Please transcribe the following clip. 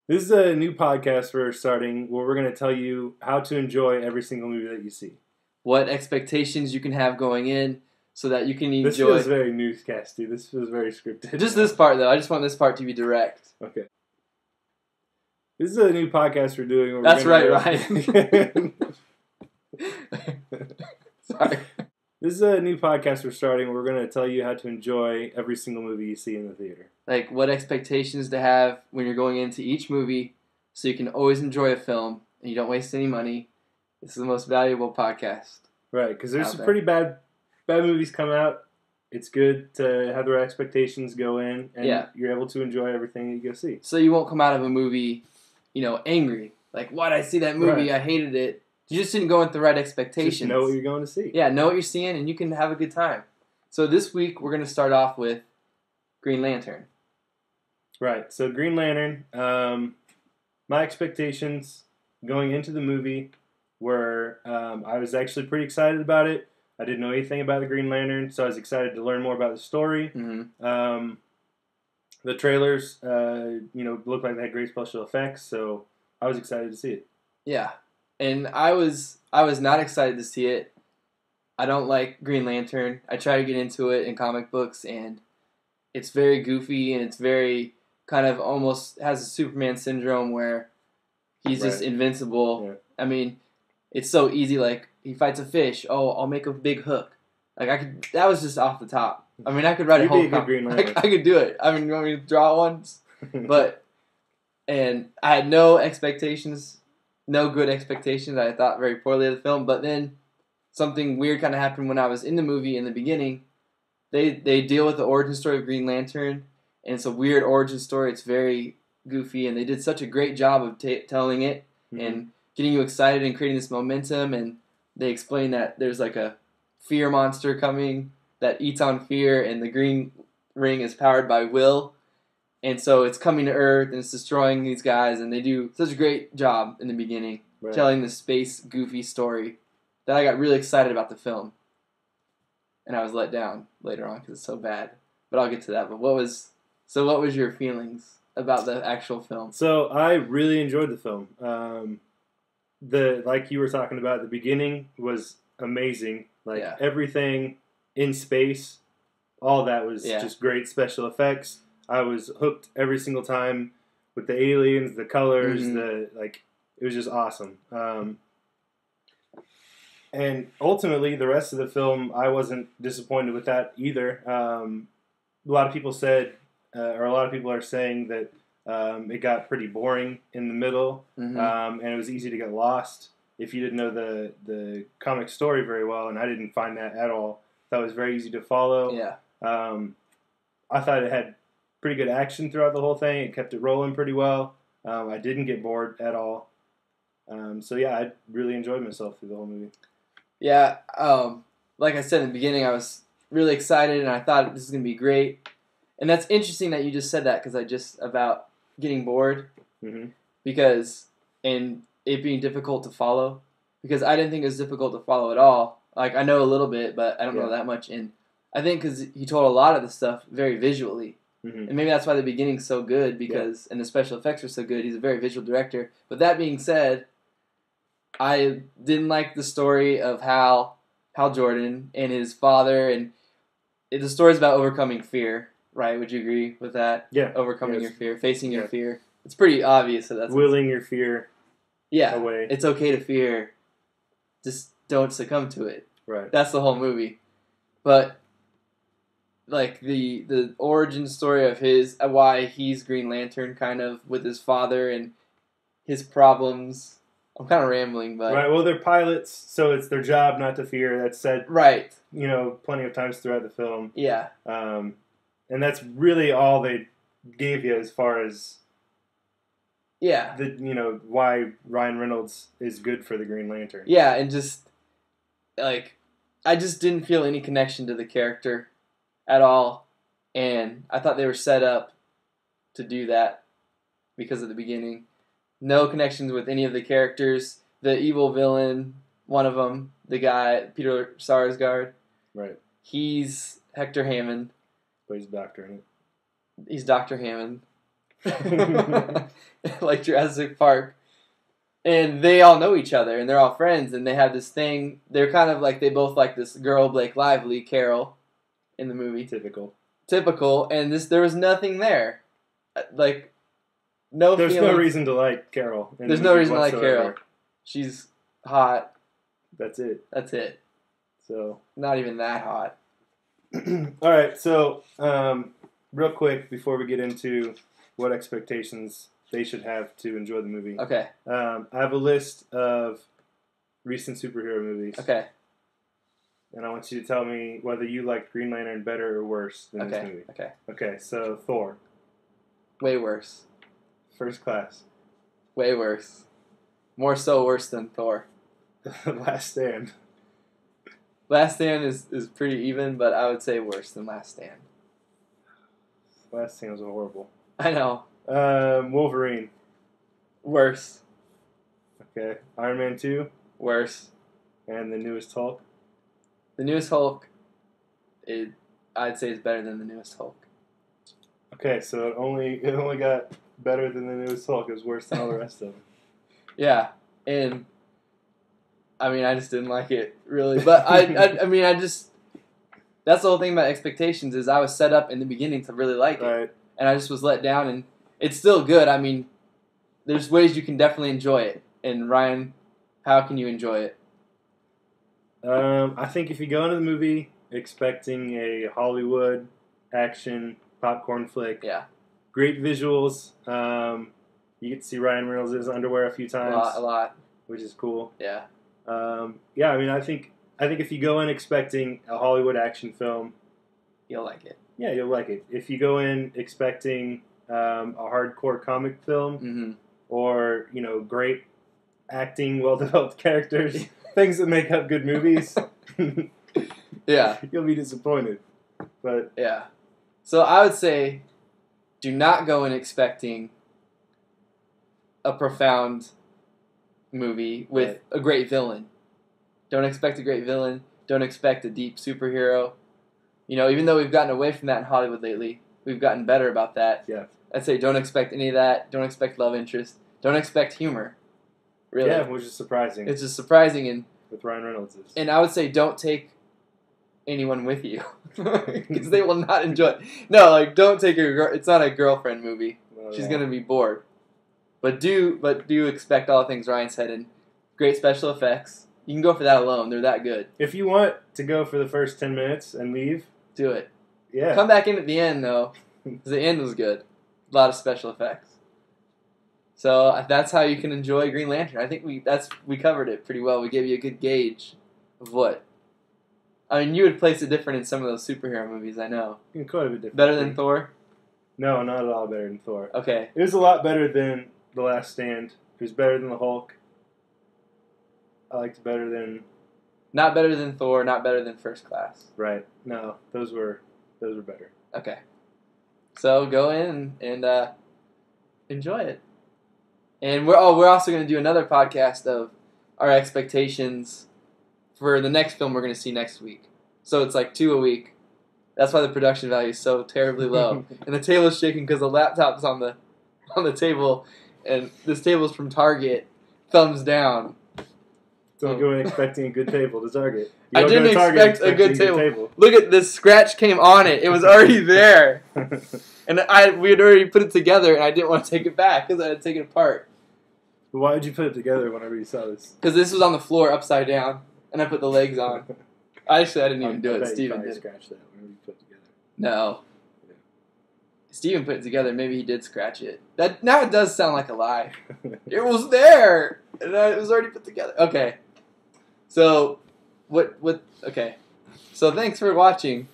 This is a new podcast we're starting where we're going to tell you how to enjoy every single movie that you see. What expectations you can have going in so that you can enjoy. This feels very newscasty. This feels very scripted. Just this part, though. I just want this part to be direct. Okay. This is a new podcast we're doing. Where That's we're right, Ryan. Sorry. This is a new podcast we're starting where we're going to tell you how to enjoy every single movie you see in the theater. Like, what expectations to have when you're going into each movie so you can always enjoy a film and you don't waste any money. This is the most valuable podcast. Right, because there's some pretty bad movies come out. It's good to have the right expectations go in, and you're able to enjoy everything you go see. So you won't come out of a movie, angry. Like, why'd I see that movie? Right. I hated it. You just didn't go with the right expectations. Just know what you're going to see. Yeah, know what you're seeing, and you can have a good time. So this week, we're going to start off with Green Lantern. Right, so Green Lantern, my expectations going into the movie were I was actually pretty excited about it. I didn't know anything about the Green Lantern, so I was excited to learn more about the story. Mm-hmm. The trailers, looked like they had great special effects, so I was excited to see it. Yeah, and I was not excited to see it. I don't like Green Lantern. I try to get into it in comic books, and it's very goofy, and it's very kind of almost has a Superman syndrome where he's just invincible. Yeah. I mean, it's so easy. Like, he fights a fish. Oh, I'll make a big hook. Like, that was just off the top. I mean, I could write a whole Green Lantern. I could do it. I mean, you want me to draw ones? And I had no expectations, no good expectations. I thought very poorly of the film. But then something weird kind of happened when I was in the movie in the beginning. They deal with the origin story of Green Lantern, and it's a weird origin story. It's very goofy, and they did such a great job of telling it and getting you excited and creating this momentum. And they explain that there's like a fear monster coming that eats on fear, and the green ring is powered by will. And so it's coming to Earth, and it's destroying these guys, and they do such a great job in the beginning telling the space goofy story that I got really excited about the film. And I was let down later on because it's so bad. But I'll get to that. But what was your feelings about the actual film? So I really enjoyed the film. Like you were talking about, the beginning was amazing. Like everything in space, all that was just great special effects. I was hooked every single time with the aliens, the colors, it was just awesome. And ultimately, the rest of the film, I wasn't disappointed with that either. A lot of people said, or a lot of people are saying that it got pretty boring in the middle, and it was easy to get lost if you didn't know the comic story very well, and I didn't find that at all. That was very easy to follow. Yeah. I thought it had pretty good action throughout the whole thing. It kept it rolling pretty well. I didn't get bored at all. I really enjoyed myself through the whole movie. Yeah, like I said in the beginning, I was really excited, and I thought this is going to be great. And that's interesting that you just said that, because about getting bored, because, and it being difficult to follow, because I didn't think it was difficult to follow at all. Like, I know a little bit, but I don't know that much, and I think because he told a lot of the stuff very visually, and maybe that's why the beginning's so good, because, and the special effects are so good. He's a very visual director. But that being said, I didn't like the story of Hal Jordan and his father, and the story's about overcoming fear, right? Would you agree with that? Yeah. Overcoming your fear, facing your fear. It's pretty obvious that that's willing your fear away. It's okay to fear. Just don't succumb to it. Right. That's the whole movie. But like the origin story of why he's Green Lantern, kind of with his father and his problems. I'm kind of rambling, but... Right, well, they're pilots, so it's their job not to fear. That's said, plenty of times throughout the film. Yeah. And that's really all they gave you as far as... Yeah. Why Ryan Reynolds is good for the Green Lantern. Yeah, and just, I just didn't feel any connection to the character at all. And I thought they were set up to do that because of the beginning. No connections with any of the characters. The evil villain, one of them, the guy, Peter Sarsgaard. Right. He's Hector Hammond. But he's Doctor in it. He's Dr. Hammond. like Jurassic Park. And they all know each other, and they're all friends, and they have this thing. They're kind of like, they both like this girl, Blake Lively, Carol, in the movie. Typical, and there was nothing there. Like, no There's feeling. no reason to like Carol. There's no reason to like Carol. She's hot. That's it. So not even that hot. All right, so real quick before we get into what expectations they should have to enjoy the movie. Okay. I have a list of recent superhero movies. Okay. And I want you to tell me whether you liked Green Lantern better or worse than this movie. Okay, so Thor. Way worse. First Class. Way worse. More so worse than Thor. Last Stand. Last Stand is pretty even, but I would say worse than Last Stand. Last Stand was horrible. I know. Wolverine. Worse. Okay. Iron Man 2. Worse. And the newest Hulk. The newest Hulk, I'd say is better than the newest Hulk. Okay, so it only got better than the newest Hulk. It was worse than all the rest of them. Yeah, and I mean, I just didn't like it really, but I mean, that's the whole thing about expectations is I was set up in the beginning to really like it, and I just was let down, and it's still good. I mean, there's ways you can definitely enjoy it. And Ryan, how can you enjoy it? I think if you go into the movie expecting a Hollywood action popcorn flick, great visuals. You get to see Ryan Reynolds' underwear a few times, a lot, which is cool. Yeah. I mean, I think if you go in expecting a Hollywood action film, you'll like it. Yeah, you'll like it. If you go in expecting a hardcore comic film, or great acting, well-developed characters, things that make up good movies, you'll be disappointed. But yeah, so I would say, do not go in expecting a profound movie with a great villain. Don't expect a great villain. Don't expect a deep superhero. Even though we've gotten away from that in Hollywood lately, we've gotten better about that. Yeah. I'd say don't expect any of that. Don't expect love interest. Don't expect humor. Really. Yeah, which is surprising. It's just surprising. With Ryan Reynolds. And I would say don't take anyone with you. Because they will not enjoy it. No, don't take your girl. It's not a girlfriend movie. No, she's going to be bored. But do expect all the things Ryan said, and great special effects. You can go for that alone. They're that good. If you want to go for the first 10 minutes and leave, do it. Yeah. Come back in at the end, though, because the end was good. A lot of special effects. So that's how you can enjoy Green Lantern. I think we covered it pretty well. We gave you a good gauge of what. I mean, you would place it different in some of those superhero movies, I know. Quite a bit different. Better than Thor? No, not at all better than Thor. Okay. It was a lot better than The Last Stand. It was better than the Hulk. I liked it better than... Not better than Thor, not better than First Class. Right. No, those were better. Okay. So go in and enjoy it. And we're also going to do another podcast of our expectations for the next film we're going to see next week. So it's like 2 a week. That's why the production value is so terribly low. And the table is shaking because the laptop's on the table, and this table's from Target. Thumbs down. Don't go in expecting a good table to Target. I didn't expect a good table. Look at this scratch came on it. It was already there. And we had already put it together, and I didn't want to take it back because I had to take it apart. But why did you put it together whenever you saw this? Because this was on the floor upside down, and I put the legs on. Actually, I didn't even do it. Steven did. Scratch that whenever you put it together. No. Yeah. Steven put it together. Maybe he did scratch it. Now it does sound like a lie. It was there, and it was already put together. Okay. So, okay. So thanks for watching.